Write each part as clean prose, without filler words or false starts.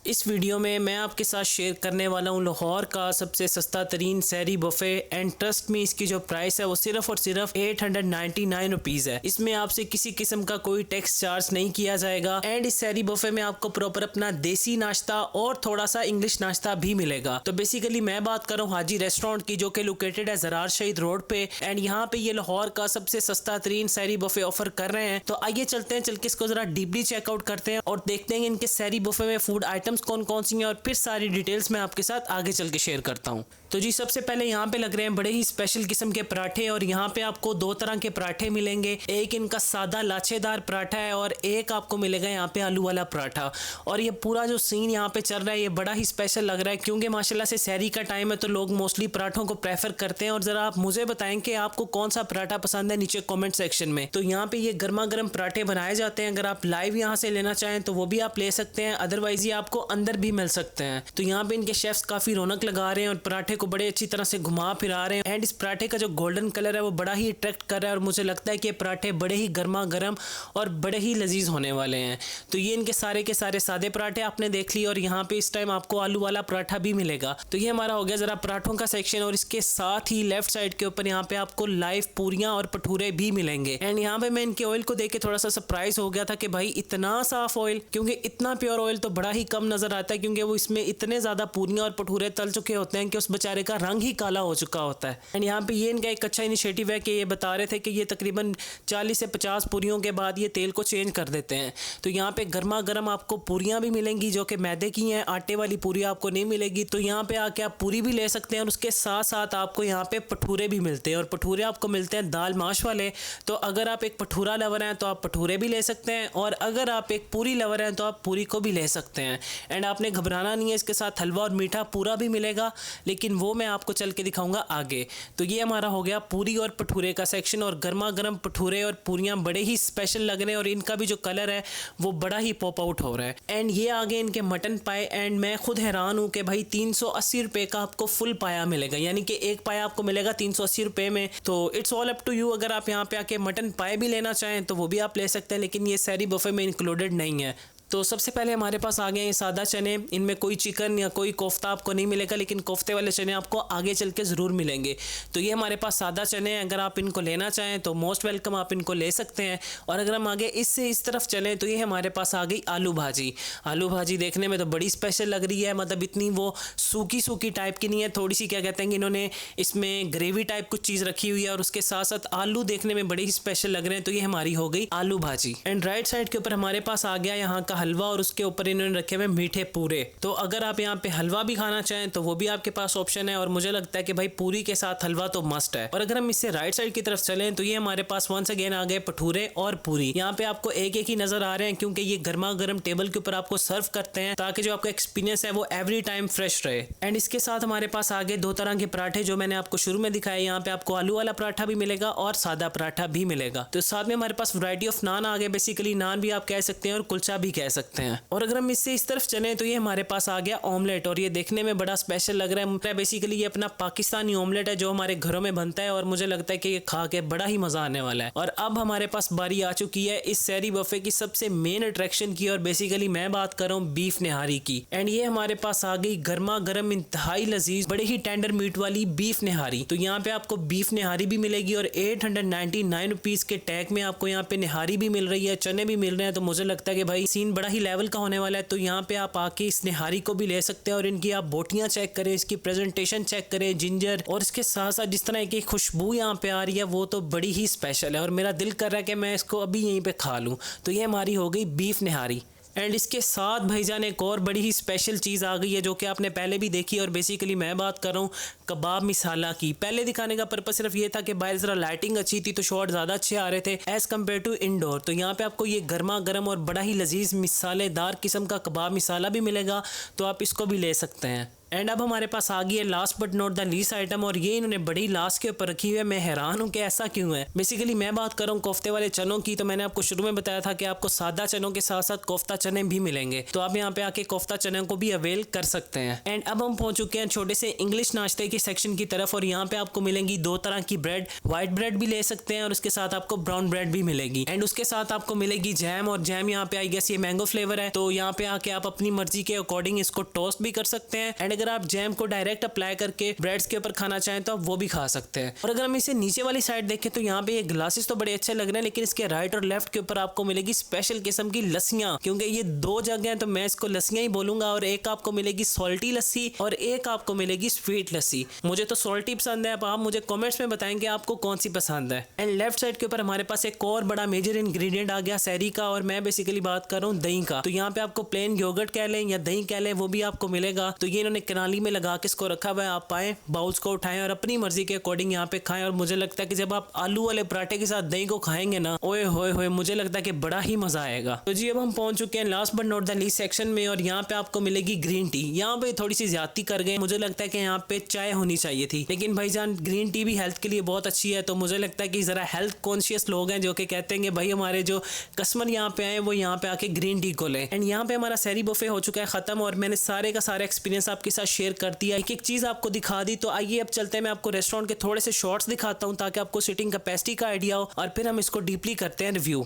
इस वीडियो में मैं आपके साथ शेयर करने वाला हूँ लाहौर का सबसे सस्ता तरीन सहरी बुफे एंड ट्रस्ट में इसकी जो प्राइस है वो सिर्फ और सिर्फ 899 रुपीज़ है। इसमें आपसे किसी किस्म का कोई टैक्स चार्ज नहीं किया जाएगा एंड इस सहरी बुफे में आपको प्रॉपर अपना देसी नाश्ता और थोड़ा सा इंग्लिश नाश्ता भी मिलेगा। तो बेसिकली मैं बात कर रहा हूँ हाजी रेस्टोरेंट की, जो कि लोकेटेड है ज़रार शहीद रोड पे एंड यहाँ पे ये लाहौर का सबसे सस्ता तरीन सहरी बुफे ऑफर कर रहे हैं। तो आइए चलते हैं, चल के इसको जरा डीपली चेकआउट करते हैं और देखते हैं इनके सहरी बुफे में फूड आइटम कौन कौन सी हैं और फिर सारी डिटेल्स मैं आपके साथ आगे चल के शेयर करता हूं। तो जी सबसे पहले यहाँ पे लग रहे हैं बड़े ही स्पेशल किस्म के पराठे और यहाँ पे आपको दो तरह के पराठे मिलेंगे। एक इनका सादा लाछेदार पराठा है और एक आपको मिलेगा यहाँ पे आलू वाला पराठा। और ये पूरा जो सीन यहाँ पे चल रहा है ये बड़ा ही स्पेशल लग रहा है क्योंकि माशाल्लाह से सहरी का टाइम है तो लोग मोस्टली पराठों को प्रेफर करते हैं। और जरा आप मुझे बताएं कि आपको कौन सा पराठा पसंद है नीचे कॉमेंट सेक्शन में। तो यहाँ पे ये गर्मा गर्म पराठे बनाए जाते हैं, अगर आप लाइव यहाँ से लेना चाहें तो वो भी आप ले सकते हैं, अदरवाइज ये आपको अंदर भी मिल सकते हैं। तो यहाँ पे इनके शेफ्स काफी रौनक लगा रहे हैं और पराठे को बड़े अच्छी तरह से घुमा फिरा रहे हैं एंड इस पराठे का जो गोल्डन कलर है वो बड़ा ही अट्रैक्ट कर रहा है और मुझे लगता है कि पराठे बड़े ही गर्मा गर्म और बड़े ही लजीज होने वाले हैं। तो ये इनके सारे के सारे सादे पराठे आपने देख लिए और यहाँ पे इस टाइम आपको आलू वाला पराठा भी मिलेगा। तो ये हमारा हो गया जरा पराठों का सेक्शन और इसके साथ ही लेफ्ट साइड के ऊपर यहाँ पे आपको लाइव पूरियां और भटूरे भी मिलेंगे। एंड यहाँ पे मैं इनके ऑयल को देख के थोड़ा सा सरप्राइज हो गया था कि भाई इतना साफ ऑयल, क्योंकि इतना प्योर ऑयल तो बड़ा ही कम नजर आता है क्योंकि वो इसमें इतने ज्यादा पूरियां और भटूरे तल चुके होते हैं कि उस बेचारे का रंग ही काला हो चुका होता है। एंड यहाँ पे ये इनका एक अच्छा इनिशिएटिव है कि ये बता रहे थे कि ये तकरीबन 40 से 50 पूरियों के बाद ये तेल को चेंज कर देते हैं। तो यहाँ पे गर्मा गर्म आपको पूरियां भी मिलेंगी जो कि मैदे की हैं, आटे वाली पूरी आपको नहीं मिलेगी। तो यहाँ पे आके आप पूरी भी ले सकते हैं और उसके साथ साथ आपको यहाँ पे भटूरे भी मिलते हैं और भटूरे आपको मिलते हैं दाल माश वाले। तो अगर आप एक भटूरा लवर हैं तो आप भटूरे भी ले सकते हैं और अगर आप एक पूरी लवर हैं तो आप पूरी को भी ले सकते हैं। एंड आपने घबराना नहीं है, इसके साथ हलवा और मीठा पूरा भी मिलेगा, लेकिन वो मैं आपको चल के दिखाऊंगा आगे। तो ये हमारा हो गया पूरी और भटूरे का सेक्शन और गर्मा गर्म भटूरे और पूरियां बड़े ही स्पेशल लग रहे हैं और इनका भी जो कलर है वो बड़ा ही पॉप आउट हो रहा है। एंड ये आगे इनके मटन पाए एंड मैं खुद हैरान हूँ कि भाई 380 रुपये का आपको फुल पाया मिलेगा, यानी कि एक पाया आपको मिलेगा 380 रुपये में। तो it's all up to you, अगर आप यहाँ पे आके मटन पाए भी लेना चाहें तो वो भी आप ले सकते हैं, लेकिन ये सहरी बुफे में इंक्लूडेड नहीं है। तो सबसे पहले हमारे पास आ गए ये सादा चने, इनमें कोई चिकन या कोई कोफ्ता आपको नहीं मिलेगा, लेकिन कोफ्ते वाले चने आपको आगे चल के ज़रूर मिलेंगे। तो ये हमारे पास सादा चने हैं, अगर आप इनको लेना चाहें तो मोस्ट वेलकम, आप इनको ले सकते हैं। और अगर हम आगे इससे इस तरफ चलें तो ये हमारे पास आ गई आलू भाजी। आलू भाजी देखने में तो बड़ी स्पेशल लग रही है, मतलब इतनी वो सूखी सूखी टाइप की नहीं है, थोड़ी सी क्या कहते हैं कि इन्होंने इसमें ग्रेवी टाइप कुछ चीज़ रखी हुई है और उसके साथ साथ आलू देखने में बड़े ही स्पेशल लग रहे हैं। तो ये हमारी हो गई आलू भाजी। एंड राइट साइड के ऊपर हमारे पास आ गया यहाँ का हलवा और उसके ऊपर इन्होंने रखे हुए मीठे पूरे। तो अगर आप यहाँ पे हलवा भी खाना चाहें तो वो भी आपके पास ऑप्शन है और मुझे लगता है कि भाई पूरी के साथ हलवा तो मस्ट है। और अगर हम इससे राइट साइड की तरफ चलें तो ये हमारे पास वंस अगेन आ गए भटूरे और पूरी। यहाँ पे आपको एक एक ही नजर आ रहे हैं क्योंकि ये गर्मा गर्म टेबल के ऊपर आपको सर्व करते हैं ताकि जो आपका एक्सपीरियंस है वो एवरी टाइम फ्रेश रहे। एंड इसके साथ हमारे पास आ गए दो तरह के पराठे जो मैंने आपको शुरू में दिखाया। यहाँ पे आपको आलू वाला पराठा भी मिलेगा और सादा पराठा भी मिलेगा। तो साथ में हमारे पास वैरायटी ऑफ नान आ गए, बेसिकली नान भी आप कह सकते हैं और कुलचा भी कह सकते हैं। और अगर हम इससे इस तरफ चले तो ये हमारे पास आ गया ऑमलेट और ये देखने में बड़ा स्पेशल लग रहा है। बेसिकली ये अपना पाकिस्तानी ऑमलेट है जो हमारे घरों में बनता है और मुझे लगता है कि ये खा के बड़ा ही मजा आने वाला है। और अब हमारे पास बारी आ चुकी है इस सहरी बुफे की सबसे मेन अट्रैक्शन की और बेसिकली मैं बात कर रहा हूँ बीफ निहारी की। एंड ये हमारे पास आ गई गर्मा गर्म इंतहाई लजीज बड़े ही टेंडर मीट वाली बीफ निहारी। तो यहाँ पे आपको बीफ निहारी भी मिलेगी और 899 रुपीज के टैग में आपको यहाँ पे निहारी भी मिल रही है, चने भी मिल रहे हैं। तो मुझे लगता है कि भाई सीन बड़ा ही लेवल का होने वाला है। तो यहाँ पे आप आके इस निहारी को भी ले सकते हैं और इनकी आप बोटियां चेक करें, इसकी प्रेजेंटेशन चेक करें, जिंजर और इसके साथ साथ जिस तरह की खुशबू यहाँ पे आ रही है वो तो बड़ी ही स्पेशल है और मेरा दिल कर रहा है कि मैं इसको अभी यहीं पे खा लूँ। तो ये हमारी हो गई बीफ निहारी। एंड इसके साथ भाईजान एक और बड़ी ही स्पेशल चीज़ आ गई है जो कि आपने पहले भी देखी और बेसिकली मैं बात कर रहा हूँ कबाब मिसाला की। पहले दिखाने का पर्पस सिर्फ ये था कि बाहर ज़रा लाइटिंग अच्छी थी तो शॉट ज़्यादा अच्छे आ रहे थे एज़ कम्पेयर टू इंडोर। तो यहाँ पे आपको ये गर्मा गर्म और बड़ा ही लजीज मिसालेदार किस्म का कबाब मिसाला भी मिलेगा, तो आप इसको भी ले सकते हैं। एंड अब हमारे पास आ गई है last but not the least item, और ये इन्होंने बड़ी लास्ट के ऊपर रखी हुई है। मैं हैरान हूँ कि ऐसा क्यों है। बेसिकली मैं बात कर रहा हूँ कोफ्ते वाले चनों की। तो मैंने आपको शुरू में बताया था कि आपको सादा चनों के साथ साथ कोफ्ता चने भी मिलेंगे, तो आप यहाँ पे आके कोफ्ता चने को भी अवेल कर सकते हैं। एंड अब हम पहुंच चुके हैं छोटे से इंग्लिश नाश्ते की सेक्शन की तरफ, और यहाँ पे आपको मिलेंगी दो तरह की ब्रेड। व्हाइट ब्रेड भी ले सकते हैं और उसके साथ आपको ब्राउन ब्रेड भी मिलेगी। एंड उसके साथ आपको मिलेगी जैम, और जैम यहाँ पे आई गेस ये मैंगो फ्लेवर है। तो यहाँ पे आके आप अपनी मर्जी के अकॉर्डिंग इसको टोस्ट भी कर सकते हैं। एंड अगर आप जैम को डायरेक्ट अप्लाई करके ब्रेड्स के ऊपर खाना चाहें तो आप वो भी खा सकते हैं। और अगर हम इसे नीचे वाली साइड देखें तो यहाँ पे ये ग्लासेस तो बड़े अच्छे लग रहे हैं, लेकिन इसके राइट और लेफ्ट के ऊपर आपको मिलेगी स्पेशल किस्म की लस्सियां, क्योंकि ये दो जगह हैं तो मैं इसको लस्सियां ही बोलूंगा। और एक आपको मिलेगी सॉल्टी लस्सी और एक आपको मिलेगी स्वीट लस्सी। मुझे तो सॉल्टी पसंद है, अब आप मुझे कमेंट्स में बताएंगे आपको कौन सी पसंद है। एंड लेफ्ट साइड के ऊपर हमारे पास एक और बड़ा मेजर इंग्रेडिएंट आ गया सहरी का, और मैं बेसिकली बात कर रहा हूँ दही का। तो यहाँ पे आपको प्लेन योगर्ट कह लें या दही कह लें, वो भी आपको मिलेगा। तो ये इन्होंने कनाली में लगा के इसको रखा हुआ है। आप पाएं, बाउल्स को उठाएं और अपनी मर्जी के अकॉर्डिंग यहाँ पे खाएं। और मुझे लगता है कि जब आप आलू वाले पराठे के साथ दही को खाएंगे ना, ओए होए होए, मुझे लगता है कि बड़ा ही मजा आएगा। तो जी अब हम पहुंच चुके हैं last but not the least section में, और यहाँ पे आपको मिलेगी ग्रीन टी। यहाँ पे थोड़ी सी ज्यादती कर गए, मुझे लगता है कि यहाँ पे चाय होनी चाहिए थी, लेकिन भाईजान ग्रीन टी भी हेल्थ के लिए बहुत अच्छी है। तो मुझे लगता है कि जरा हेल्थ कॉन्शियस लोग हैं जो कि कहते हैं कि भाई हमारे जो कस्टमर यहाँ पे आए वो यहाँ पे आके ग्रीन टी को लें। एंड यहाँ पे हमारा सहरी बुफे हो चुका है खत्म, और मैंने सारे का सारा एक्सपीरियंस आपके साथ शेयर कर दिया, एक एक चीज आपको दिखा दी। तो आइए अब चलते हैं, मैं आपको रेस्टोरेंट के थोड़े से शॉर्ट्स दिखाता हूँ ताकि आपको सिटिंग कैपेसिटी का आइडिया हो, और फिर हम इसको डीपली करते हैं रिव्यू।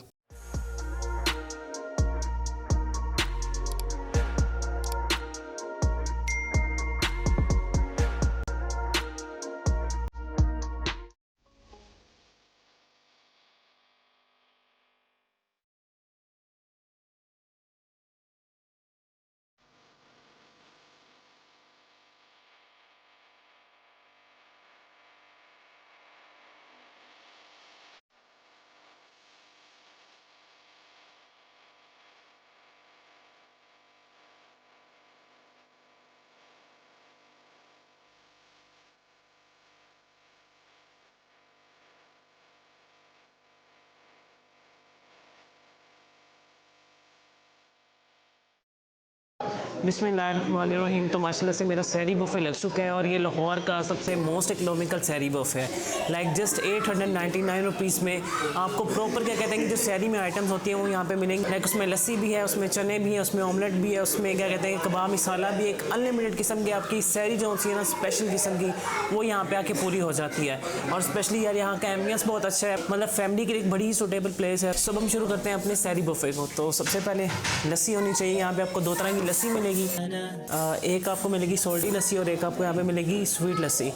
बिस्मिल्लाहिर्रहमानिर्रहीम। तो माशाल्लाह से मेरा सहरी बुफे लग चुका है, और ये लाहौर का सबसे मोस्ट इकोनॉमिकल सहरी बुफे है। लाइक जस्ट 899 रुपीज़ में आपको प्रॉपर क्या कहते हैं कि जो सहरी में आइटम्स होती हैं वो यहाँ पे मिलेंगे। लाइक उसमें लस्सी भी है, उसमें चने भी हैं, उसमें ऑमलेट भी है, उसमें क्या कहते हैं कबाब मसाला भी, एक अनलिमिटेड किस्म की आपकी सहरी जो होती है ना स्पेशल किस्म की, वो यहाँ पे आके पूरी हो जाती है। और स्पेशली यार यहाँ का एम्बियंस बहुत अच्छा है, मतलब फैमिली के लिए एक बड़ी ही सूटेबल प्लेस है। सब हम शुरू करते हैं अपने सहरी बुफे को। तो सबसे पहले लस्सी होनी चाहिए। यहाँ पे आपको दो तरह की लस्सी मिलेगी, एक आपको मिलेगी सॉल्टी लस्सी और एक आपको यहाँ पे मिलेगी स्वीट लस्सी।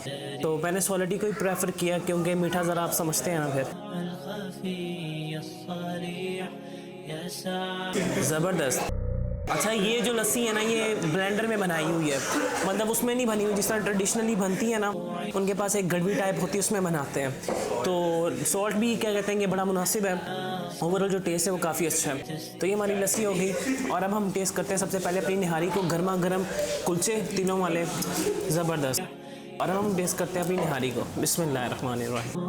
तो मैंने सॉल्टी को ही प्रेफर किया क्योंकि मीठा ज़रा आप समझते हैं। फिर ज़बरदस्त। अच्छा, ये जो लस्सी है ना ये ब्लेंडर में बनाई हुई है, मतलब उसमें नहीं बनी हुई जिस तरह ट्रेडिशनली बनती है ना, उनके पास एक गड़वी टाइप होती है उसमें बनाते हैं। तो सॉल्ट भी क्या कहते हैं कि बड़ा मुनासिब है, ओवरऑल जो टेस्ट है वो काफ़ी अच्छा है। तो ये हमारी लस्सी हो गई, और अब हम टेस्ट करते हैं सबसे पहले अपनी निहारी को, गर्मा गर्म कुलचे तीनों वाले, ज़बरदस्त। और अब हम टेस्ट करते हैं अपनी निहारी को। बिस्मिल्लाहिर्रहमानिर्रहीम।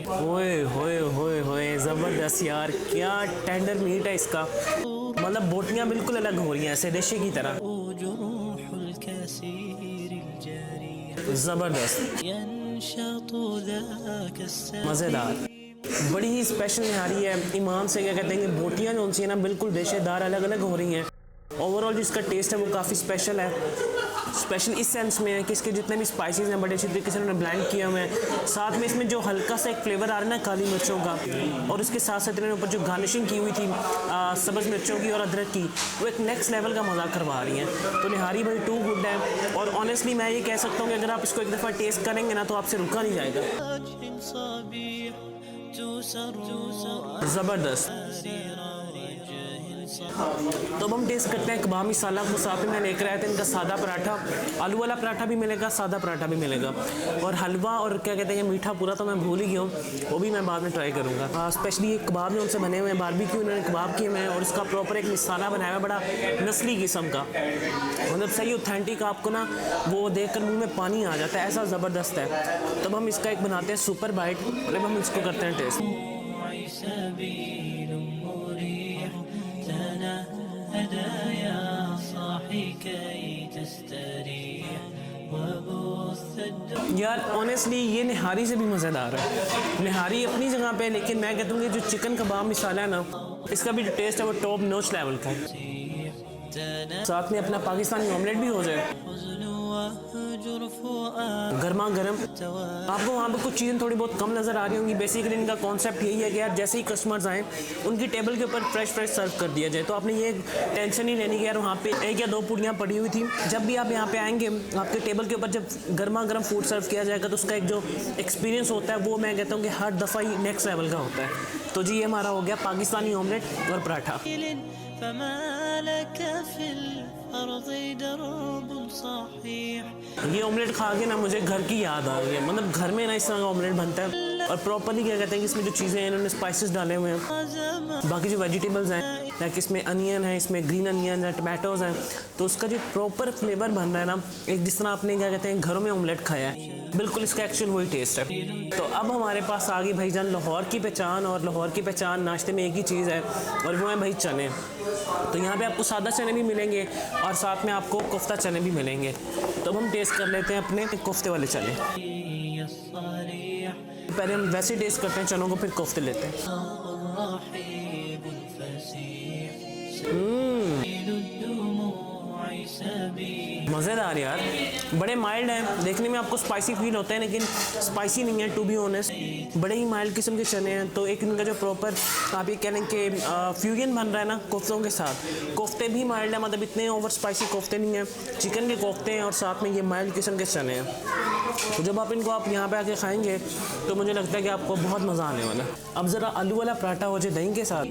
ओए होए होए होए, ज़बरदस्त यार, क्या टेंडर मीट है इसका, मतलब बोटियाँ बिल्कुल अलग हो रही हैं ऐसे रेशे की तरह, ज़बरदस्त, मज़ेदार, बड़ी ही स्पेशल निहारी है। ईमान से क्या कहते हैं कि बोटियाँ जो होती हैं ना बिल्कुल रेशेदार अलग अलग हो रही हैं। ओवरऑल जिसका टेस्ट है वो काफ़ी स्पेशल है। स्पेशल इस सेंस में है कि इसके जितने भी स्पाइसेस हैं बड़े अच्छे तरीके से उन्होंने ब्लेंड किए हुए हैं। साथ में इसमें जो हल्का सा एक फ्लेवर आ रहा है ना काली मिर्चों का, और उसके साथ साथ इन्होंने ऊपर जो गार्निशिंग की हुई थी सब्ज़ मिर्चों की और अदरक की, वो एक नेक्स्ट लेवल का मज़ा करवा रही हैं। तो निहारी भाई टू गुड है, और ऑनेस्टली मैं ये कह सकता हूँ कि अगर आप इसको एक दफ़ा टेस्ट करेंगे ना तो आपसे रुका नहीं जाएगा। ज़बरदस्त। तो अब हम टेस्ट करते हैं कबाब मसाला को। साथ में मैं लेकर आया था इनका सादा पराठा, आलू वाला पराठा भी मिलेगा, सादा पराठा भी मिलेगा, और हलवा और क्या कहते हैं मीठा पूरा तो मैं भूल ही गया हूँ, वो भी मैं बाद में ट्राई करूँगा। स्पेशली ये कबाब जो उनसे बने हुए हैं बारबेक्यू इन्होंने कबाब किए हुए हैं, और इसका प्रॉपर एक मसाला बनाया हुआ बड़ा नस्ली किस्म का, मतलब सही ऑथेंटिक, आपको ना वो देख कर मुँह में पानी आ जाता है, ऐसा ज़बरदस्त है। तब हम इसका एक बनाते हैं सुपर बाइट, मतलब हम इसको करते हैं टेस्ट। यार ऑनेस्टली ये निहारी से भी मज़ेदार है। निहारी अपनी जगह पे, लेकिन मैं कहता हूँ कि जो चिकन कबाब मिसाला है ना, इसका भी जो टेस्ट है वो टॉप नॉच लेवल का है। साथ में अपना पाकिस्तानी ऑमलेट भी हो जाए गर्मा गर्म। आपको वहाँ पे कुछ चीज़ें थोड़ी बहुत कम नज़र आ रही होंगी। बेसिकली इनका कॉन्सेप्ट यही है कि यार जैसे ही कस्टमर्स आएँ उनकी टेबल के ऊपर फ्रेश सर्व कर दिया जाए। तो आपने ये टेंशन नहीं लेनी कि यार वहाँ पे एक या दो पूड़ियाँ पड़ी हुई थी। जब भी आप यहाँ पे आएंगे आपके टेबल के ऊपर जब गर्मा गर्म फूड सर्व किया जाएगा तो उसका एक जो एक्सपीरियंस होता है वो मैं कहता हूँ कि हर दफ़ा ही नेक्स्ट लेवल का होता है। तो जी ये हमारा हो गया पाकिस्तानी ऑमलेट और पराठा। ये ऑमलेट खा के ना मुझे घर की याद आ रही है। मतलब घर में ना इस तरह का ऑमलेट बनता है और प्रॉपरली क्या कहते हैं कि इसमें जो चीज़ें हैं इन्होंने स्पाइसेस डाले हुए हैं, बाकी जो वेजिटेबल्स हैं लाइक इसमें अनियन है, इसमें ग्रीन अनियन है, टमाटोज़ हैं, तो उसका जो प्रॉपर फ्लेवर बन रहा है ना, एक जिस तरह आपने क्या कहते हैं घरों में ऑमलेट खाया है, बिल्कुल इसका एक्चुअल वही टेस्ट है। तो अब हमारे पास आ गई भाईजान लाहौर की पहचान, और लाहौर की पहचान नाश्ते में एक ही चीज़ है और वो है भाई चने। तो यहाँ पे आपको सादा चने भी मिलेंगे और साथ में आपको कोफ्ता चने भी मिलेंगे। तो अब हम टेस्ट कर लेते हैं अपने कोफ्ते वाले चने। पहले हम वैसे टेस्ट करते हैं चनों को, फिर कोफ्ते लेते हैं। मज़ेदार यार, बड़े माइल्ड हैं, देखने में आपको स्पाइसी फील होता है लेकिन स्पाइसी नहीं है टू बी ऑनेस्ट। बड़े ही माइल्ड किस्म के चने हैं। तो एक इनका जो प्रॉपर आप ये कह लें कि फ्यूजन बन रहा है ना कोफ्तों के साथ। कोफ्ते भी माइल्ड है, मतलब इतने ओवर स्पाइसी कोफ्ते नहीं हैं, चिकन के कोफ्ते हैं और साथ में ये माइल्ड किस्म के चने हैं। तो जब आप इनको आप यहाँ पे आके खाएंगे तो मुझे लगता है कि आपको बहुत मज़ा आने वाला है। अब ज़रा आलू वाला पराठा हो जाए दही के साथ।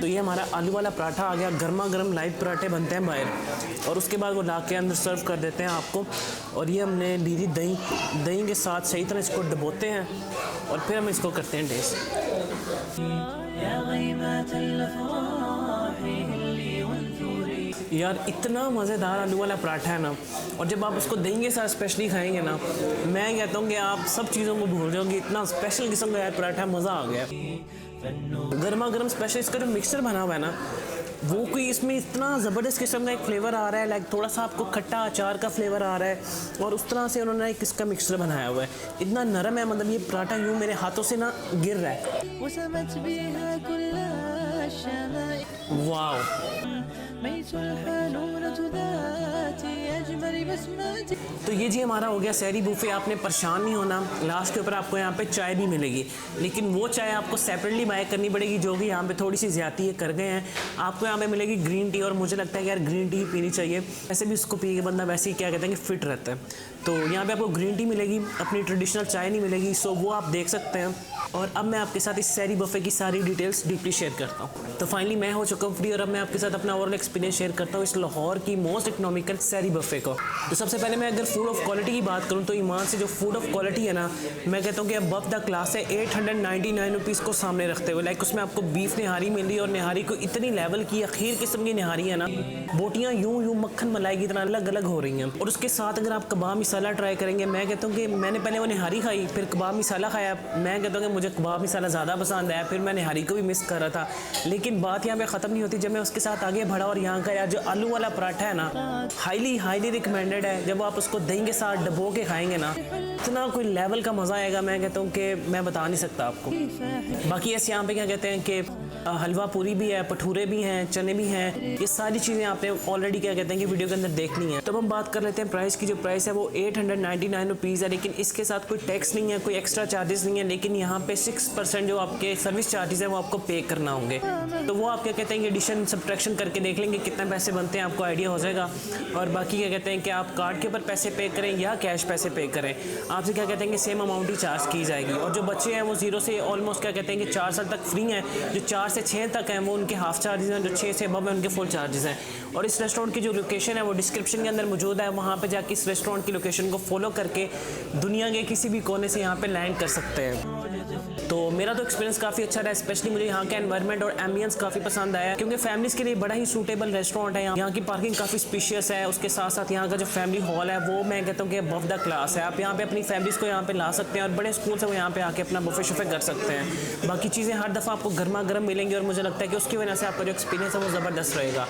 तो ये हमारा आलू वाला पराठा आ गया। गर्मा गर्म लाइव पराठे बनते हैं बाहर और उसके बाद वो ला के अंदर सर्व कर देते हैं आपको। और ये हमने ली थी दही के साथ सही तरह इसको डबोते हैं और फिर हम इसको करते हैं टेस्ट। यार इतना मज़ेदार आलू वाला पराठा है ना, और जब आप उसको दही के साथ स्पेशली खाएंगे ना, मैं कहता हूँ कि आप सब चीज़ों को भूल जाओगे। इतना स्पेशल किस्म का यार पराठा, मज़ा आ गया। गर्मा गर्म स्पेशल इसका जो मिक्सचर बना हुआ है ना, वो कोई इसमें इतना ज़बरदस्त किस्म का एक फ्लेवर आ रहा है, लाइक थोड़ा सा आपको खट्टा अचार का फ्लेवर आ रहा है और उस तरह से उन्होंने एक इसका मिक्सचर बनाया हुआ है। इतना नरम है, मतलब ये पराठा यूँ मेरे हाथों से ना गिर रहा है। वाह, तो ये जी हमारा हो गया सहरी बुफे। आपने परेशान नहीं होना, लास्ट के ऊपर आपको यहाँ पे चाय भी मिलेगी, लेकिन वो चाय आपको सेपरेटली बाय करनी पड़ेगी, जो भी यहाँ पे थोड़ी सी ज़्यादती कर गए हैं। आपको यहाँ पे मिलेगी ग्रीन टी, और मुझे लगता है कि यार ग्रीन टी पीनी चाहिए, ऐसे भी उसको पी के बंदा वैसे ही क्या कहते हैं कि फिट रहता है। तो यहाँ पे आपको ग्रीन टी मिलेगी, अपनी ट्रेडिशनल चाय नहीं मिलेगी, सो वो आप देख सकते हैं। और अब मैं आपके साथ इस सहरी बुफे की सारी डिटेल्स डीपली शेयर करता हूँ। तो फाइनली मैं हो चुका हूँ फ्री और अब मैं आपके साथ अपना ओवरऑल एक्सपीरियंस शेयर करता हूँ इस लाहौर की मोस्ट इकोनॉमिकल सहरी बुफे को। तो सबसे पहले मैं अगर फूड ऑफ क्वालिटी की बात करूँ तो ईमान से जो फूड ऑफ क्वालिटी है ना, मैं कहता हूँ कि अबव द क्लास है। 899 रुपीज़ को सामने रखते हुए, लाइक उसमें आपको बीफ निहारी मिल रही है और निहारी को इतनी लेवल की अखीर किस्म की निहारी है ना, बोटियाँ यूँ मक्खन मलाई की तरह अलग अलग हो रही हैं। और उसके साथ अगर आप कबाब मिसाला ट्राई करेंगे, मैं कहता हूँ कि मैंने पहले वो निहारी खाई फिर कबाब मिसाला खाया, मैं कहता हूँ कि मुझे कबाब मिसाला ज़्यादा पसंद आया, फिर मैं निहारी को भी मिस कर रहा था। लेकिन बात यहाँ पे ख़त्म नहीं होती जब मैं उसके साथ आगे बढ़ा। और यहाँ का यार जो आलू वाला पराठा है ना, हाईली रिकमेंडेड है। जब आप उसको दही के साथ डबो के खाएंगे ना, इतना कोई लेवल का मज़ा आएगा, मैं कहता हूँ कि मैं बता नहीं सकता आपको। बाकी ऐसे यहाँ पे क्या कहते हैं कि हलवा पूरी भी है, भटूरे भी हैं, चने भी हैं, ये सारी चीज़ें आपने ऑलरेडी क्या कहते हैं कि वीडियो के अंदर देखनी है। तब हम बात कर लेते हैं प्राइस की। जो प्राइस है वो 899 रुपीज़ है, लेकिन इसके साथ कोई टैक्स नहीं है, कोई एक्स्ट्रा चार्जेस नहीं है, लेकिन यहाँ पे 6% जो आपके सर्विस चार्जेस हैं वो आपको पे करना होंगे। तो वो आप क्या कहते हैं कि एडिशन सब्ट्रैक्शन करके देख लेंगे कितने पैसे बनते हैं, आपको आइडिया हो जाएगा। और बाकी क्या कहते हैं कि आप कार्ड के ऊपर पैसे पे करें या कैश पैसे पे करें, आपसे क्या कहते हैं कि सेम अमाउंट ही चार्ज की जाएगी। और जो बच्चे हैं वो 0 से ऑलमोस्ट क्या कहते हैं कि 4 साल तक फ्री हैं, जो 4 से 6 तक हैं वो उनके हाफ चार्जेस हैं, जो 6 से अबव हैं उनके फुल चार्जेस हैं। और इस रेस्टोरेंट की जो लोकेशन है वो डिस्क्रिप्शन के अंदर मौजूद है, वहाँ पे जाके इस रेस्टोरेंट की लोकेशन को फॉलो करके दुनिया के किसी भी कोने से यहाँ पे लैंड कर सकते हैं। तो मेरा तो एक्सपीरियंस काफ़ी अच्छा रहा, स्पेशली मुझे यहाँ का एनवायरनमेंट और एम्बियंस काफ़ी पसंद आया, क्योंकि फैमिलीज़ के लिए बड़ा ही सूटेबल रेस्टोरेंट है। यहाँ की पार्किंग काफ़ी स्पेशियस है, उसके साथ साथ यहाँ का जो फैमिली हॉल है वो मैं कहता हूँ कि अबव द क्लास है। आप यहाँ पे अपनी अपनी फैमिलीज को यहाँ पे ला सकते हैं और बड़े स्कूल से वो यहाँ पे आके अपना बुफे शुफे कर सकते हैं। बाकी चीज़ें हर दफ़ा आपको गर्मा गर्म मिलेंगी और मुझे लगता है कि उसकी वजह से आपका जो एक्सपीरियंस है वो ज़बरदस्त रहेगा।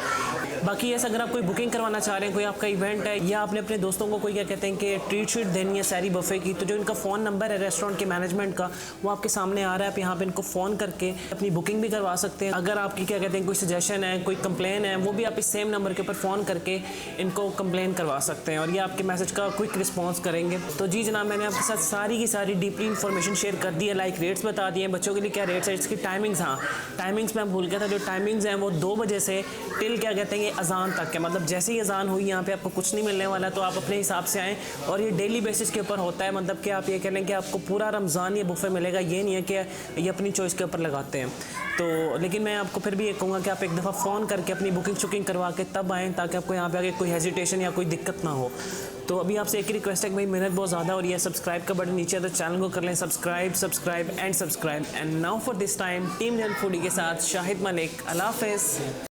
बाकी ऐसा अगर आप कोई बुकिंग करवाना चाह रहे हैं, कोई आपका इवेंट है या आपने अपने दोस्तों को कोई क्या कहते हैं कि ट्रीट शीट देनी है सहरी बुफे की, तो जो इनका फ़ोन नंबर है रेस्टोरेंट के मैनेजमेंट का वो आपके सामने आ रहा है। आप यहाँ पे इनको फ़ोन करके अपनी बुकिंग भी करवा सकते हैं। अगर आपकी क्या कहते हैं कोई सजेशन है, कोई कंप्लेन है, वो भी आप इस सेम नंबर के ऊपर फ़ोन करके इनको कंप्लेन करवा सकते हैं और ये आपके मैसेज का क्विक रिस्पॉन्स करेंगे। तो जी जनाब, मैंने आपके साथ सारी की सारी डीपली इन्फॉर्मेशन शेयर कर दी है। लाइक रेट्स बता दिए हैं, बच्चों के लिए क्या रेट्स है, इसकी टाइमिंग्स, हाँ टाइमिंग्स मैं भूल गया था। जो टाइमिंग्स हैं वो 2 बजे से टिल क्या कहते हैं अजान तक है। मतलब जैसे ही अजान हुई यहाँ पे आपको कुछ नहीं मिलने वाला, तो आप अपने हिसाब से आएँ। और ये डेली बेसिस के ऊपर होता है, मतलब कि आप ये कह लें कि आपको पूरा रमज़ान ये बुफे मिलेगा। ये नहीं है कि ये अपनी चॉइस के ऊपर लगाते हैं। तो लेकिन मैं आपको फिर भी ये कहूँगा कि आप एक दफ़ा फ़ोन करके अपनी बुकिंग शुकिंग करवा के तब आएँ, ताकि आपको यहाँ पे आगे कोई हेजिटेशन या कोई दिक्कत ना हो। तो अभी आपसे एक ही रिक्वेस्ट है कि भाई मेहनत बहुत ज़्यादा हो रही है, सब्सक्राइब का बटन नीचे है तो चैनल को कर लें subscribe and now for this time team जन फूडी के साथ शाहिद मलिक। अल्लाह हाफ़िज़।